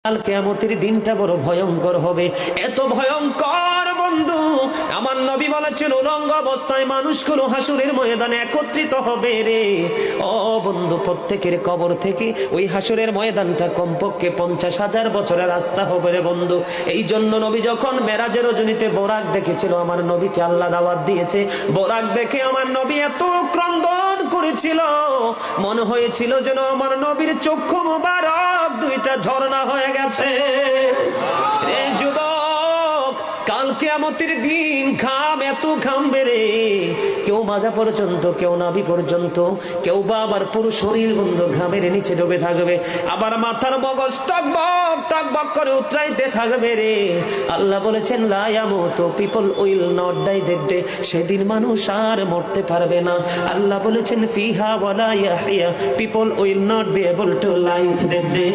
কাল কিয়ামতের দিনটা বড় ভয়ঙ্কর হবে, এত ভয়ঙ্কর বন্ধু। আমার নবী বলেছেন উলঙ্গ অবস্থায় মানুষগুলো হাসুরের ময়দানে একত্রিত হবে রে। ও বন্ধু, প্রত্যেকের কবর থেকে ওই হাসুরের ময়দানটা কমপক্ষে 50,000 বছরের রাস্তা হবে রে বন্ধু। এই জন্য নবী যখন মেরাজের রজনীতে বোরাক দেখেছিল, আমার নবীকে আল্লাহ দাওয়াত দিয়েছে, বোরাক দেখে আমার নবী এত ক্রন্দন করেছিল, মনে হয়েছিল যেন আমার নবীর চক্ষু মুবারক দুইটা ঝর্ণা হয়ে গেছে। এই যুবক, কাল কিয়ামতের দিন এত ঘামবে রে, কেউ মাজা পর্যন্ত, কেউ নাভি পর্যন্ত, কেউ বা আবার পুরো শরীর বন্ধু ঘামের নিচে ডুবে থাকবে, আবার মাথার মগজ টকবক টকবক করে উতরাইতে থাকবে রে। আল্লাহ বলেছেন লা ইয়ামুতু, people will not die that day, সেদিন মানুষ আর মরতে পারবে না। আল্লাহ বলেছেন ফিহা ওয়ালা ইয়াহইয়া, people will not be able to live that day.